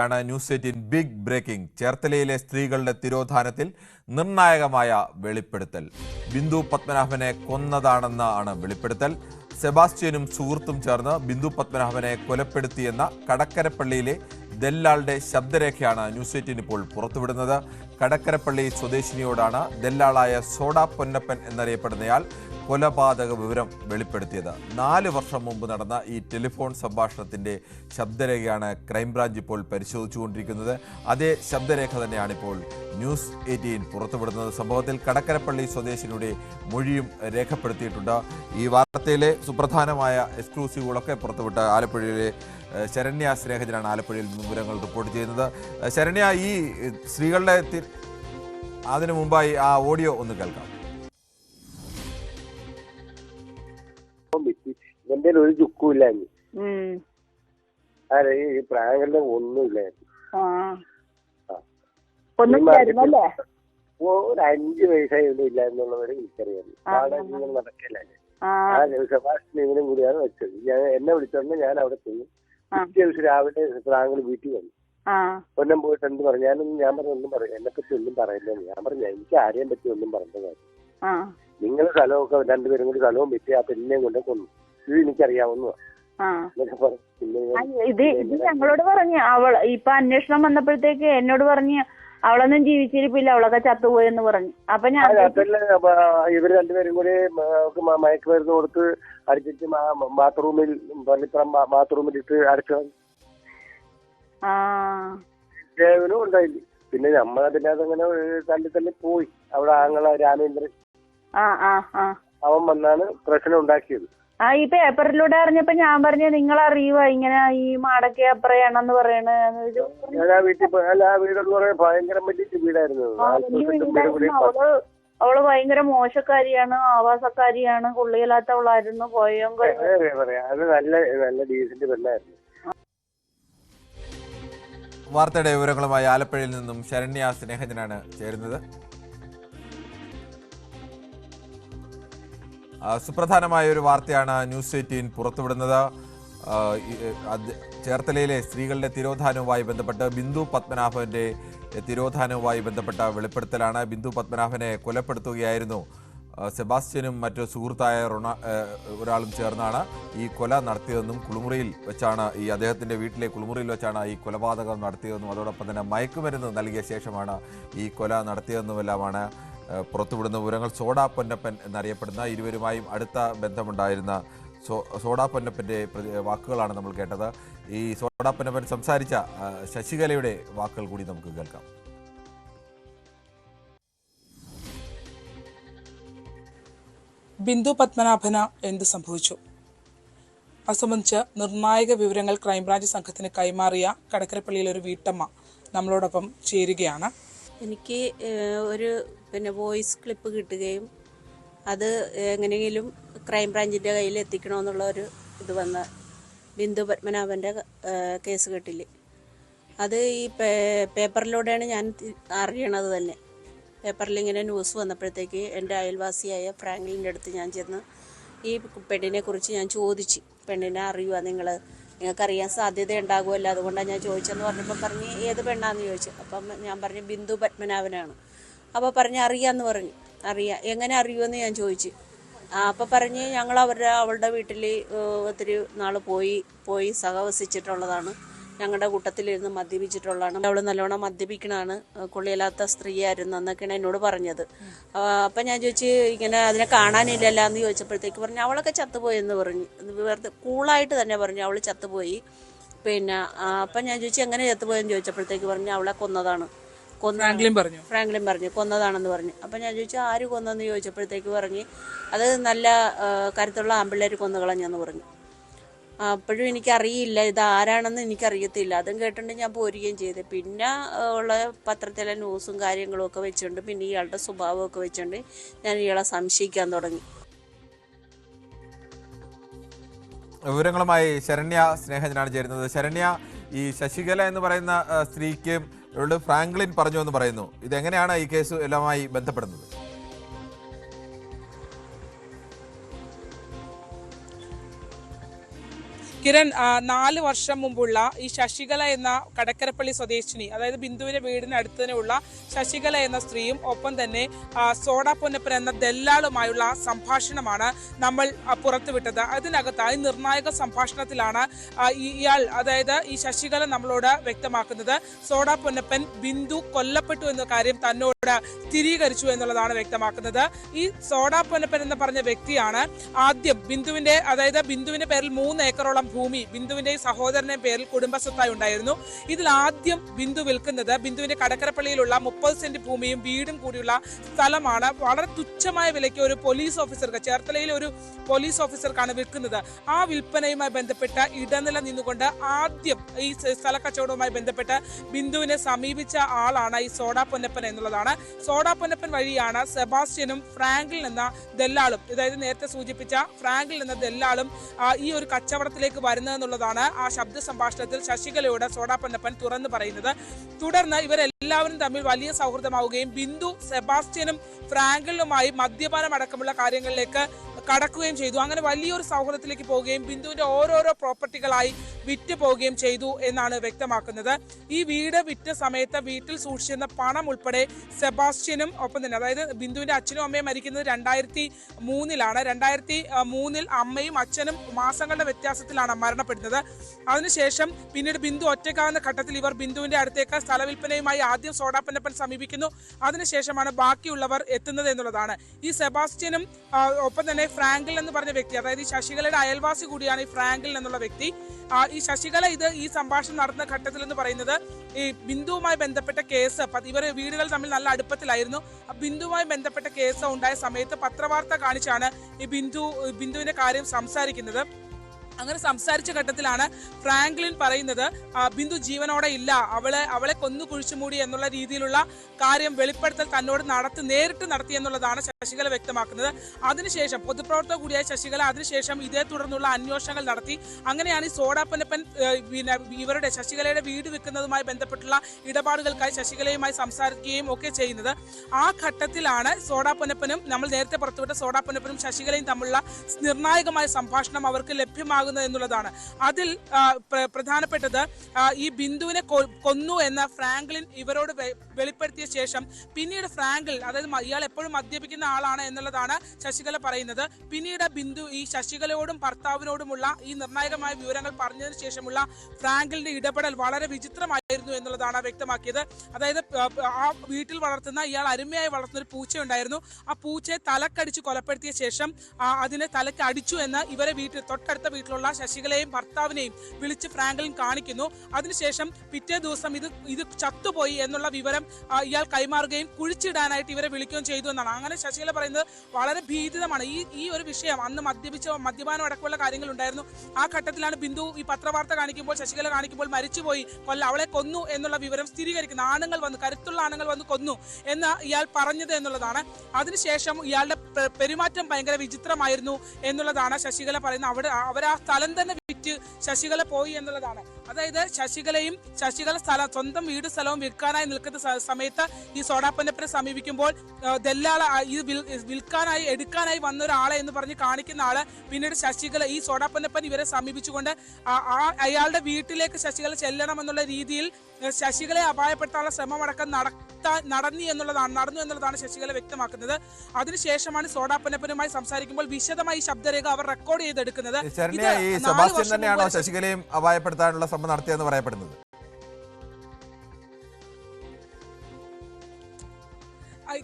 ാണ് news 18 big breaking. ചേർത്തലയിലെ സ്ത്രീകളുടെ തിരോധാനത്തിൽ നിർണായകമായ വെളിപ്പെടുത്തൽ. ബിന്ദു പത്മനാഭനെ കൊന്നതാണെന്നാണ് വെളിപ്പെടുത്തൽ. സെബാസ്റ്റ്യനും സുഹൃത്തും ചേർന്ന് ബിന്ദു പത്മനാഭനെ കൊലപ്പെടുത്തിയെന്ന കടക്കരപ്പള്ളിയിലെ ദല്ലാളുടെ ശബ്ദരേഖയാണ് ന്യൂസ് 18 ഇപ്പോൾ പുറത്തുവിടുന്നത്. കടക്കരപ്പള്ളി സ്വദേശിനിയോടാണ് ദല്ലാളായ സോഡ പൊന്നപ്പൻ എന്നറിയപ്പെടുന്നയാൾ കൊലപാതക വിവരം വെളിപ്പെടുത്തിയത്. 4 വർഷം മുമ്പ് നടന്ന ഈ ടെലിഫോൺ സംഭാഷണത്തിൻ്റെ ശബ്ദരേഖയാണ് ക്രൈംബ്രാഞ്ച് ഇപ്പോൾ പരിശോധിച്ചുകൊണ്ടിരിക്കുന്നത്. അതേ ശബ്ദരേഖ തന്നെയാണ് ഇപ്പോൾ ന്യൂസ് 18 പുറത്തുവിടുന്നത്. സംഭവത്തിൽ കടക്കരപ്പള്ളി സ്വദേശിനിയുടെ മൊഴിയും രേഖപ്പെടുത്തിയിട്ടുണ്ട്. ഈ വാർത്തയിലെ സുപ്രധാനമായ എക്സ്ക്ലൂസീവുകളൊക്കെ പുറത്തുവിട്ട ആലപ്പുഴയിലെ ശരണ്യ സ്നേഹജനാണ് ആലപ്പുഴയിൽ വിവരങ്ങൾ റിപ്പോർട്ട് ചെയ്യുന്നത്. ശരണ്യ, ഈ സ്ത്രീകളുടെ അതിനു മുമ്പായി ആ ഓഡിയോ ഒന്ന് കേൾക്കാം. ഇവന്റെ ഒരു ചുക്കും ഇല്ലായിരുന്നു. ഈ പ്രായങ്ങളുടെ ഒന്നുമില്ലായിരുന്നു. ഒരു 5 വയസ്സായി ഒന്നും ഇല്ല എന്നുള്ളവരെ എനിക്കറിയാം. നാടകങ്ങൾ നടക്കില്ല. ആ സെബാസ്റ്റ്യൻ ഇവനും കൂടിയാണ് വെച്ചത്. എന്നെ വിളിച്ചോണ്ട് ഞാൻ അവിടെ പോയി. പിറ്റേ ദിവസം രാവിലെ പ്രാങ്കൽ വീട്ടിൽ വന്നു. പൊന്നം പോയിട്ട് എന്ത് പറഞ്ഞു? ഞാൻ പറഞ്ഞു ഒന്നും പറയാം, എന്നെ പറ്റി ഒന്നും പറയില്ലെന്ന്. ഞാൻ പറഞ്ഞു എനിക്ക് ആരെയും പറ്റി ഒന്നും പറഞ്ഞ കാര്യം. നിങ്ങൾ സ്ഥലമൊക്കെ രണ്ടുപേരും കൂടി സ്ഥലവും പറ്റി ആ പെണ്ണിനെയും കൊണ്ട് കൊന്നു. ഇത് എനിക്കറിയാവുന്ന. ഇത് ഞങ്ങളോട് പറഞ്ഞു. ഇപ്പൊ അന്വേഷണം വന്നപ്പോഴത്തേക്ക് എന്നോട് പറഞ്ഞു അവളൊന്നും ജീവിച്ചിരിപ്പില്ല, അവളൊക്കെ ചത്തുപോയെന്ന് പറഞ്ഞു. അപ്പൊ ഞാൻ ഇവര് രണ്ടുപേരും കൂടി മയക്കുമരുന്ന് കൊടുത്ത് അടിച്ചിട്ട് ബാത്റൂമിൽ ബാത്റൂമിലിട്ട് അടച്ചു. ദേവനും ഉണ്ടായില്ല. പിന്നെ നമ്മളതിന്റെ അതങ്ങനെ തല്ലി പോയി. അവിടെ ആങ്ങള രാമേന്ദ്രൻ അവൻ വന്നാണ് പ്രശ്നം ഉണ്ടാക്കിയത്. ഈ പേപ്പറിലൂടെ അറിഞ്ഞപ്പോ ഞാൻ പറഞ്ഞു നിങ്ങൾ അറിയുക ഇങ്ങനെ ഈ മാടക്കെ അപ്പറയാണെന്ന് പറയണ. ഭയങ്കര വലിയ വീടായിരുന്നു. അവള് ഭയങ്കര മോശക്കാരിയാണ്, ആവാസക്കാരിയാണ്, കൊള്ളിയില്ലാത്തവളായിരുന്നു. അത് നല്ല ഡീസന്റ് പെണ്ണായിരുന്നു. വാർത്തയുടെ വിവരങ്ങളുമായി ആലപ്പുഴയിൽ നിന്നും ശരണ്യ സ്നേഹജനാണ് ചേരുന്നത്. സുപ്രധാനമായ ഒരു വാർത്തയാണ് ന്യൂസ് 18 പുറത്തുവിടുന്നത്. ചേർത്തലയിലെ സ്ത്രീകളുടെ തിരോധാനവുമായി ബന്ധപ്പെട്ട് ബിന്ദു പത്മനാഭന്റെ തിരോധാനവുമായി ബന്ധപ്പെട്ട വെളിപ്പെടുത്തലാണ്. ബിന്ദു പത്മനാഭനെ കൊലപ്പെടുത്തുകയായിരുന്നു. സെബാസ്റ്റ്യനും മറ്റു സുഹൃത്തായ ഒരാളും ചേർന്നാണ് ഈ കൊല നടത്തിയതെന്നും കുളിമുറിയിൽ വെച്ചാണ് അദ്ദേഹത്തിൻ്റെ വീട്ടിലെ കുളിമുറിയിൽ വെച്ചാണ് ഈ കൊലപാതകം നടത്തിയതെന്നും അതോടൊപ്പം തന്നെ മയക്കുമരുന്ന് നൽകിയ ശേഷമാണ് ഈ കൊല നടത്തിയതെന്നുമെല്ലാമാണ് പുറത്തുവിടുന്ന വിവരങ്ങൾ. സോഡ പൊന്നപ്പൻ എന്നറിയപ്പെടുന്ന ഇരുവരുമായും അടുത്ത ബന്ധമുണ്ടായിരുന്ന സോഡ പൊന്നപ്പൻ്റെ വാക്കുകളാണ് നമ്മൾ കേട്ടത്. ഈ സോഡ പൊന്നപ്പൻ സംസാരിച്ച ശശികലയുടെ വാക്കുകൾ കൂടി നമുക്ക് കേൾക്കാം. ബിന്ദു പത്മനാഭന് എന്ത് സംഭവിച്ചു? അത് സംബന്ധിച്ച് നിർണായക വിവരങ്ങൾ ക്രൈംബ്രാഞ്ച് സംഘത്തിന് കൈമാറിയ കടക്കരപ്പള്ളിയിലെ ഒരു വീട്ടമ്മ നമ്മളോടൊപ്പം ചേരുകയാണ്. എനിക്ക് ഒരു വോയിസ് ക്ലിപ്പ് കിട്ടുകയും അത് എങ്ങനെയെങ്കിലും ക്രൈംബ്രാഞ്ചിൻ്റെ കയ്യിൽ എത്തിക്കണമെന്നുള്ള ഒരു ഇത് വന്ന ബിന്ദു പത്മനാഭൻ്റെ കേസ് കെട്ടിൽ അത് ഈ പേപ്പറിലൂടെയാണ് ഞാൻ അറിയണത് തന്നെ. പേപ്പറിൽ ഇങ്ങനെ ന്യൂസ് വന്നപ്പോഴത്തേക്ക് എൻ്റെ അയൽവാസിയായ ഫ്രാങ്ക്ലിൻ്റെ അടുത്ത് ഞാൻ ചെന്ന് ഈ പെണ്ണിനെ കുറിച്ച് ഞാൻ ചോദിച്ചു. പെണ്ണിനെ അറിയുക നിങ്ങൾക്കറിയാൻ സാധ്യത ഉണ്ടാകുമല്ലോ, അതുകൊണ്ടാണ് ഞാൻ ചോദിച്ചെന്ന് പറഞ്ഞപ്പോൾ പറഞ്ഞ് ഏത് പെണ്ണാന്ന് ചോദിച്ചു. അപ്പം ഞാൻ പറഞ്ഞു ബിന്ദു പത്മനാഭനാണ്. അപ്പോൾ പറഞ്ഞ് അറിയാമെന്ന് പറഞ്ഞു. എങ്ങനെ അറിയുമെന്ന് ഞാൻ ചോദിച്ചു. അപ്പോൾ പറഞ്ഞ് ഞങ്ങൾ അവളുടെ വീട്ടിൽ ഒത്തിരി നാൾ പോയി സഹവസിച്ചിട്ടുള്ളതാണ്. ഞങ്ങളുടെ കൂട്ടത്തിലിരുന്ന് മദ്യപിച്ചിട്ടുള്ളതാണ്. അവൾ നല്ലോണം മദ്യപിക്കണതാണ്, കൊള്ളിയില്ലാത്ത സ്ത്രീയായിരുന്നു എന്നൊക്കെയാണ് എന്നോട് പറഞ്ഞത്. അപ്പം ഞാൻ ചോദിച്ചു ഇങ്ങനെ അതിനെ കാണാനില്ലല്ലോ എന്ന് ചോദിച്ചപ്പോഴത്തേക്ക് പറഞ്ഞു അവളൊക്കെ ചത്തുപോയെന്ന് പറഞ്ഞു. വെറുതെ കൂളായിട്ട് തന്നെ പറഞ്ഞു അവൾ ചത്തുപോയി. പിന്നെ അപ്പം ഞാൻ ചോദിച്ചു എങ്ങനെ ചത്തുപോയെന്ന് ചോദിച്ചപ്പോഴത്തേക്ക് പറഞ്ഞു അവളെ കൊന്നതാണ്. ഫ്രാങ്ക്ലിൻ പറഞ്ഞു കൊന്നതാണെന്ന് പറഞ്ഞു. അപ്പം ഞാൻ ചോദിച്ചു ആര് കൊന്നെന്ന് ചോദിച്ചപ്പോഴത്തേക്ക് പറഞ്ഞ് അത് നല്ല കരുത്തുള്ള ആമ്പിള്ളേർ കൊന്നുകളഞ്ഞെന്ന് പറഞ്ഞു. അപ്പോഴും എനിക്കറിയില്ല ഇത് ആരാണെന്ന് എനിക്കറിയത്തില്ല. അതും കേട്ടിട്ട് ഞാൻ പോരുകയും ചെയ്തു. പിന്നെ ഉള്ള പത്രത്തിലെ ന്യൂസും കാര്യങ്ങളും ഒക്കെ വെച്ചുകൊണ്ട് പിന്നെ ഇയാളുടെ സ്വഭാവമൊക്കെ വെച്ചുകൊണ്ട് ഞാൻ ഇയാളെ സംശയിക്കാൻ തുടങ്ങി. വിവരങ്ങളുമായി ശരണ്യ സ്നേഹജനാണ് ചേരുന്നത്. ശരണ്യ, ഈ ശശികല എന്ന് പറയുന്ന സ്ത്രീക്ക് ഫ്രാങ്ക്ലിൻ പറഞ്ഞു എന്ന് പറയുന്നു. ഇതെങ്ങനെയാണ് ഈ കേസ് എല്ലാമായി ബന്ധപ്പെടുന്നത്? കിരൺ, 4 വർഷം മുമ്പുള്ള ഈ ശശികല എന്ന കടക്കരപ്പള്ളി സ്വദേശിനി, അതായത് ബിന്ദുവിന്റെ വീടിന് അടുത്ത് തന്നെയുള്ള ശശികല എന്ന സ്ത്രീയും ഒപ്പം തന്നെ സോഡ പൊന്നപ്പൻ എന്ന ദല്ലാളുമായുള്ള സംഭാഷണമാണ് നമ്മൾ പുറത്തുവിട്ടത്. അതിനകത്തായി നിർണായക സംഭാഷണത്തിലാണ് ഇയാൾ, അതായത് ഈ ശശികല നമ്മളോട് വ്യക്തമാക്കുന്നത് സോഡ പൊന്നപ്പൻ ബിന്ദു കൊല്ലപ്പെട്ടു എന്ന കാര്യം തന്നോട് സ്ഥിരീകരിച്ചു എന്നുള്ളതാണ് വ്യക്തമാക്കുന്നത്. ഈ സോഡ പൊന്നപ്പൻ എന്ന് പറഞ്ഞ വ്യക്തിയാണ് ആദ്യം ബിന്ദുവിന്റെ പേരിൽ 3 ഏക്കറോളം ഭൂമി ബിന്ദുവിന്റെ സഹോദരന്റെ പേരിൽ കുടുംബസ്വത്തായി ഉണ്ടായിരുന്നു. ഇതിൽ ആദ്യം ബിന്ദു വിൽക്കുന്നത് ബിന്ദുവിന്റെ കടക്കരപ്പള്ളിയിലുള്ള 30 സെന്റ് ഭൂമിയും വീടും കൂടിയുള്ള സ്ഥലമാണ്. വളരെ തുച്ഛമായ വിലയ്ക്ക് ഒരു പോലീസ് ഓഫീസർക്ക്, ചേർത്തലയിലെ ഒരു പോലീസ് ഓഫീസർക്കാണ് വിൽക്കുന്നത്. ആ വിൽപ്പനയുമായി ബന്ധപ്പെട്ട ഇടനില നിന്നുകൊണ്ട് ആദ്യം ഈ സ്ഥല കച്ചവടവുമായി ബന്ധപ്പെട്ട് ബിന്ദുവിനെ സമീപിച്ച ആളാണ് ഈ സോഡ പൊന്നപ്പൻ എന്നുള്ളതാണ്. സോഡ പൊന്നപ്പൻ വഴിയാണ് സെബാസ്റ്റ്യനും ഫ്രാങ്കിൾ എന്ന ദല്ലാളും, അതായത് നേരത്തെ സൂചിപ്പിച്ച ഫ്രാങ്കിൾ എന്ന ദല്ലാളും ഈ ഒരു കച്ചവടത്തിലേക്ക് വരുന്നതെന്നുള്ളതാണ് ആ ശബ്ദ സംഭാഷണത്തിൽ ശശികലയോട് സോഡ പൊന്നപ്പൻ തുറന്നു പറയുന്നത്. തുടർന്ന് ഇവരെല്ലാവരും തമ്മിൽ വലിയ സൗഹൃദമാവുകയും ബിന്ദു സെബാസ്റ്റ്യനും ഫ്രാങ്കിളുമായി മദ്യപാനം അടക്കമുള്ള കാര്യങ്ങളിലേക്ക് കടക്കുകയും ചെയ്തു. അങ്ങനെ വലിയൊരു സൗഹൃദത്തിലേക്ക് പോവുകയും ബിന്ദുവിന്റെ ഓരോരോ പ്രോപ്പർട്ടികളായി വിറ്റ് പോവുകയും ചെയ്തു എന്നാണ് വ്യക്തമാക്കുന്നത്. ഈ വീട് വിറ്റ സമയത്ത് വീട്ടിൽ സൂക്ഷിച്ചിരുന്ന പണം ഉൾപ്പെടെ സെബാസ്റ്റ്യനും ഒപ്പം തന്നെ, അതായത് ബിന്ദുവിന്റെ അച്ഛനും അമ്മയും മരിക്കുന്നത് 2003-ലാണ്. 2003 അമ്മയും അച്ഛനും മാസങ്ങളുടെ വ്യത്യാസത്തിലാണ് മരണപ്പെടുന്നത്. അതിനുശേഷം പിന്നീട് ബിന്ദു ഒറ്റയ്ക്കാവുന്ന ഘട്ടത്തിൽ ഇവർ ബിന്ദുവിന്റെ അടുത്തേക്ക് സ്ഥല വിൽപ്പനയുമായി ആദ്യം സോഡ പൊന്നപ്പൻ സമീപിക്കുന്നു. അതിനുശേഷമാണ് ബാക്കിയുള്ളവർ എത്തുന്നത് എന്നുള്ളതാണ്. ഈ സെബാസ്റ്റ്യനും ഒപ്പം തന്നെ ഫ്രാങ്കിൾ എന്ന് പറഞ്ഞ വ്യക്തി, അതായത് ഈ ശശികലയുടെ അയൽവാസി കൂടിയാണ് ഈ ഫ്രാങ്കിൾ എന്നുള്ള വ്യക്തി. ഈ ശശികല ഈ സംഭാഷണം നടന്ന ഘട്ടത്തിൽ എന്ന് പറയുന്നത് ഈ ബിന്ദുവുമായി ബന്ധപ്പെട്ട കേസ്, ഇവർ വീടുകൾ തമ്മിൽ നല്ല അടുപ്പത്തിലായിരുന്നു. ബിന്ദുവുമായി ബന്ധപ്പെട്ട കേസ് ഉണ്ടായ സമയത്ത് പത്രവാർത്ത കാണിച്ചാണ് ഈ ബിന്ദുവിന്റെ കാര്യം സംസാരിക്കുന്നത്. അങ്ങനെ സംസാരിച്ച ഘട്ടത്തിലാണ് ഫ്രാങ്ക്ലിൻ പറയുന്നത് ബിന്ദു ജീവനോടെ ഇല്ല, അവളെ കൊന്നു കുഴിച്ചു മൂടി എന്നുള്ള രീതിയിലുള്ള കാര്യം വെളിപ്പെടുത്തൽ തന്നോട് നേരിട്ട് നടത്തി എന്നുള്ളതാണ് ശശികല വ്യക്തമാക്കുന്നത്. അതിനുശേഷം പൊതുപ്രവർത്തക കൂടിയായ ശശികല അതിനുശേഷം ഇതേ തുടർന്നുള്ള അന്വേഷണങ്ങൾ നടത്തി. അങ്ങനെയാണ് ഈ സോഡ പൊന്നപ്പൻ ഇവരുടെ ശശികലയുടെ വീട് വിൽക്കുന്നതുമായി ബന്ധപ്പെട്ടുള്ള ഇടപാടുകൾക്കായി ശശികലയുമായി സംസാരിക്കുകയും ഒക്കെ ചെയ്യുന്നത്. ആ ഘട്ടത്തിലാണ് സോഡ പൊന്നപ്പനും, നമ്മൾ നേരത്തെ പുറത്തുവിട്ട സോഡ പൊന്നപ്പനും ശശികലയും തമ്മിലുള്ള നിർണായകമായ സംഭാഷണം അവർക്ക് ലഭ്യമാകുന്നത് എന്നുള്ളതാണ്. അതിൽ പ്രധാനപ്പെട്ടത് ഈ ബിന്ദുവിനെ കൊന്നു എന്ന ഫ്രാങ്ക്ലിൻ ഇവരോട് വെളിപ്പെടുത്തിയ ശേഷം പിന്നീട് ഫ്രാങ്കിൾ, അതായത് ഇയാൾ എപ്പോഴും മദ്യപിക്കുന്ന ആളാണ് എന്നുള്ളതാണ് ശശികല പറയുന്നത്. പിന്നീട് ബിന്ദു ഈ ശശികലയോടും ഭർത്താവിനോടുമുള്ള ഈ നിർണായകമായ വിവരങ്ങൾ പറഞ്ഞതിന് ശേഷമുള്ള ഫ്രാങ്കിളിന്റെ ഇടപെടൽ വളരെ വിചിത്രമായിരുന്നു എന്നുള്ളതാണ് വ്യക്തമാക്കിയത്. അതായത് ആ വീട്ടിൽ ഇയാൾ അരുമയായി വളർത്തുന്ന ഒരു പൂച്ച ഉണ്ടായിരുന്നു. ആ പൂച്ചയെ തലക്കടിച്ച് കൊലപ്പെടുത്തിയ ശേഷം അതിനെ തലക്ക് അടിച്ചു എന്ന് ഇവരെ തൊട്ടടുത്ത വീട്ടിലുള്ള ശശികലയും ഭർത്താവിനെയും വിളിച്ച് ഫ്രാങ്ക്ലിൻ കാണിക്കുന്നു. അതിനുശേഷം പിറ്റേ ദിവസം ഇത് ചത്തുപോയി എന്നുള്ള വിവരം ഇയാൾ കൈമാറുകയും കുഴിച്ചിടാനായിട്ട് ഇവരെ വിളിക്കുകയും ചെയ്തു എന്നാണ്. അങ്ങനെ ശശികല പറയുന്നത് വളരെ ഭീതിതമാണ്. ഈ ഒരു വിഷയം അന്ന് മദ്യപാനം അടക്കമുള്ള കാര്യങ്ങൾ ഉണ്ടായിരുന്നു. ആ ഘട്ടത്തിലാണ് ബിന്ദു ഈ പത്രവാർത്ത കാണിക്കുമ്പോൾ, ശശികല കാണിക്കുമ്പോൾ മരിച്ചുപോയി, അവളെ കൊന്നു എന്നുള്ള വിവരം സ്ഥിരീകരിക്കുന്ന കരുത്തുള്ള ആണുങ്ങൾ വന്ന് കൊന്നു എന്ന് ഇയാൾ പറഞ്ഞത് എന്നുള്ളതാണ്. അതിനുശേഷം ഇയാളുടെ പെരുമാറ്റം ഭയങ്കര വിചിത്രമായിരുന്നു എന്നുള്ളതാണ് ശശികല പറയുന്നത്. അവർ ആ സ്ഥലം തന്നെ വിറ്റ് ശശികല പോയി എന്നുള്ളതാണ്. അതായത് ശശികല സ്വന്തം വീട് സ്ഥലവും വിൽക്കാനായി നിൽക്കുന്ന സമയത്ത് ഈ സോഡ പൊന്നപ്പനെ സമീപിക്കുമ്പോൾ ദല്ലാള എടുക്കാനായി വന്ന ഒരാളെ എന്ന് പറഞ്ഞ് കാണിക്കുന്ന ആള് പിന്നീട് ശശികല ഈ സോഡ പൊന്നപ്പൻ ഇവരെ സമീപിച്ചുകൊണ്ട് അയാളുടെ വീട്ടിലേക്ക് ശശികല ചെല്ലണം എന്നുള്ള രീതിയിൽ ശശികലയെ അപായപ്പെടുത്താനുള്ള ശ്രമം അടക്കം നടന്നു എന്നുള്ളതാണ് ശശികല വ്യക്തമാക്കുന്നത്. അതിനുശേഷമാണ് സോഡ പൊന്നപ്പനുമായി സംസാരിക്കുമ്പോൾ വിശദമായി ശബ്ദരേഖ അവർ റെക്കോർഡ് ചെയ്തെടുക്കുന്നത്. സെബാസ്റ്റ്യൻ തന്നെയാണോ ശശികലയും അപായപ്പെടുത്താനുള്ള ശ്രമം നടത്തിയെന്ന് പറയപ്പെടുന്നത്?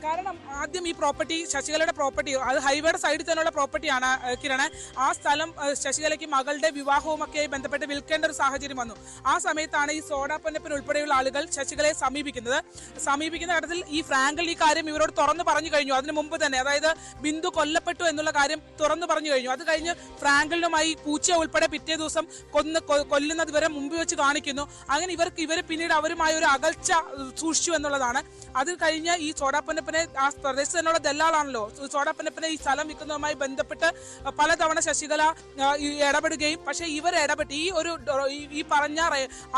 കാരണം ആദ്യം ഈ പ്രോപ്പർട്ടി, ശശികലയുടെ പ്രോപ്പർട്ടി, അത് ഹൈവേയുടെ സൈഡിൽ തന്നെയുള്ള പ്രോപ്പർട്ടിയാണ് കിരണ. ആ സ്ഥലം ശശികലയ്ക്ക് മകളുടെ വിവാഹവുമൊക്കെയായി ബന്ധപ്പെട്ട് വിൽക്കേണ്ട ഒരു സാഹചര്യം വന്നു. ആ സമയത്താണ് ഈ സോഡ പൊന്നപ്പൻ ഉൾപ്പെടെയുള്ള ആളുകൾ ശശികലയെ സമീപിക്കുന്ന ഘട്ടത്തിൽ ഈ ഫ്രാങ്കിൾ ഈ കാര്യം ഇവരോട് തുറന്നു പറഞ്ഞു കഴിഞ്ഞു. അതിന് മുമ്പ് തന്നെ, അതായത് ബിന്ദു കൊല്ലപ്പെട്ടു എന്നുള്ള കാര്യം തുറന്നു പറഞ്ഞു കഴിഞ്ഞു. അത് കഴിഞ്ഞ് ഫ്രാങ്കിളിനുമായി പൂച്ച ഉൾപ്പെടെ പിറ്റേ ദിവസം കൊല്ലുന്നത് വരെ മുമ്പിൽ വെച്ച് കാണിക്കുന്നു. അങ്ങനെ ഇവർ പിന്നീട് അവരുമായി ഒരു അകൽച്ച സൂക്ഷിച്ചു എന്നുള്ളതാണ്. അത് കഴിഞ്ഞ് ഈ സോഡ സോഡാപ്പനപ്പനെ ആ പ്രദേശത്ത് തന്നെയുള്ള ദല്ലാളാണല്ലോ, സോഡാപ്പനപ്പനെ ഈ സ്ഥലം വിൽക്കുന്നതുമായി ബന്ധപ്പെട്ട് പലതവണ ശശികല ഇടപെടുകയും, പക്ഷെ ഇവർ ഇടപെട്ട് ഈ പറഞ്ഞ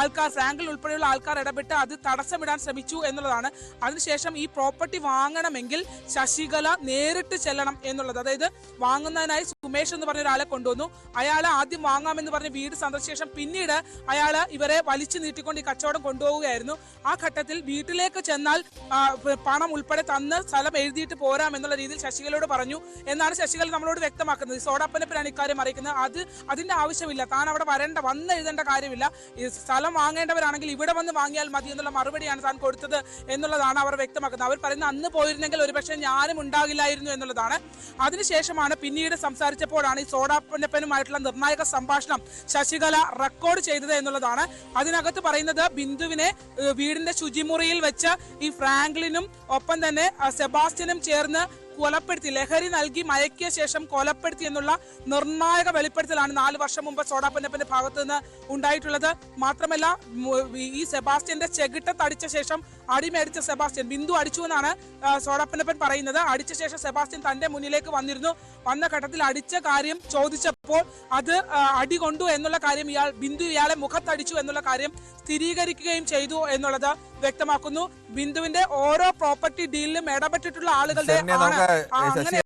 ആൾക്കാർ, ഫ്രാങ്കിൽ ഉൾപ്പെടെയുള്ള ആൾക്കാർ ഇടപെട്ട് അത് തടസ്സമിടാൻ ശ്രമിച്ചു എന്നുള്ളതാണ്. അതിനുശേഷം ഈ പ്രോപ്പർട്ടി വാങ്ങണമെങ്കിൽ ശശികല നേരിട്ട് ചെല്ലണം എന്നുള്ളത്. അതായത് വാങ്ങുന്നതിനായി സുമേഷ് എന്ന് പറഞ്ഞ ഒരാളെ കൊണ്ടുവന്നു. അയാൾ ആദ്യം വാങ്ങാമെന്ന് പറഞ്ഞ് വീട് സന്ദർശിച്ച ശേഷം പിന്നീട് അയാൾ ഇവരെ വലിച്ചു നീട്ടിക്കൊണ്ട് ഈ കച്ചവടം കൊണ്ടുപോവുകയായിരുന്നു. ആ ഘട്ടത്തിൽ വീട്ടിലേക്ക് ചെന്നാൽ പണം ഉൾപ്പെടെ തന്ന് സ്ഥലം എഴുതിയിട്ട് പോരാം എന്നുള്ള രീതിയിൽ ശശികലയോട് പറഞ്ഞു എന്നാണ് ശശികല നമ്മളോട് വ്യക്തമാക്കുന്നത്. സോഡാപ്പനപ്പനാണ് ഇക്കാര്യം അറിയിക്കുന്നത്. അതിന്റെ ആവശ്യമില്ല, താൻ അവിടെ വന്ന് എഴുതേണ്ട കാര്യമില്ല, ഈ സ്ഥലം വാങ്ങേണ്ടവരാണെങ്കിൽ ഇവിടെ വന്ന് വാങ്ങിയാൽ മതി എന്നുള്ള മറുപടിയാണ് താൻ കൊടുത്തത് എന്നുള്ളതാണ് അവർ വ്യക്തമാക്കുന്നത്. അവർ പറയുന്നത് അന്ന് പോയിരുന്നെങ്കിൽ ഒരുപക്ഷെ ഞാനും ഉണ്ടാകില്ലായിരുന്നു എന്നുള്ളതാണ്. അതിനുശേഷമാണ് പിന്നീട് സംസാരിച്ചപ്പോഴാണ് ഈ സോഡാപ്പനപ്പനുമായിട്ടുള്ള നിർണായക സംഭാഷണം ശശികല റെക്കോർഡ് ചെയ്തത് എന്നുള്ളതാണ്. അതിനകത്ത് പറയുന്നത് ബിന്ദുവിനെ വീടിന്റെ ശുചിമുറിയിൽ വെച്ച് ഈ ഫ്രാങ്ക്ലിനും ഒപ്പം തന്നെ സെബാസ്റ്റ്യനും ചേർന്ന് കൊലപ്പെടുത്തി, ലഹരി നൽകി മയക്കിയ ശേഷം കൊലപ്പെടുത്തി എന്നുള്ള നിർണായക വെളിപ്പെടുത്തലാണ് 4 വർഷം മുമ്പ് സോഡാപ്പനപ്പന്റെ ഭാഗത്ത് നിന്ന് ഉണ്ടായിട്ടുള്ളത്. മാത്രമല്ല ഈ സെബാസ്റ്റ്യന്റെ ചെകിട്ടത്തടിച്ച ശേഷം അടിമേടിച്ച സെബാസ്റ്റ്യൻ, ബിന്ദു അടിച്ചു എന്നാണ് സോഡാപ്പനപ്പൻ പറയുന്നത്. അടിച്ച ശേഷം സെബാസ്റ്റ്യൻ തന്റെ മുന്നിലേക്ക് വന്ന ഘട്ടത്തിൽ അടിച്ച കാര്യം ചോദിച്ചപ്പോൾ അത് അടി കൊണ്ടു എന്നുള്ള കാര്യം, ബിന്ദു ഇയാളെ മുഖത്തടിച്ചു എന്നുള്ള കാര്യം സ്ഥിരീകരിക്കുകയും ചെയ്തു എന്നുള്ളത് വ്യക്തമാക്കുന്നു. ബിന്ദുവിന്റെ ഓരോ പ്രോപ്പർട്ടി ഡീലിലും ഇടപെട്ടിട്ടുള്ള ആളുകളുടെ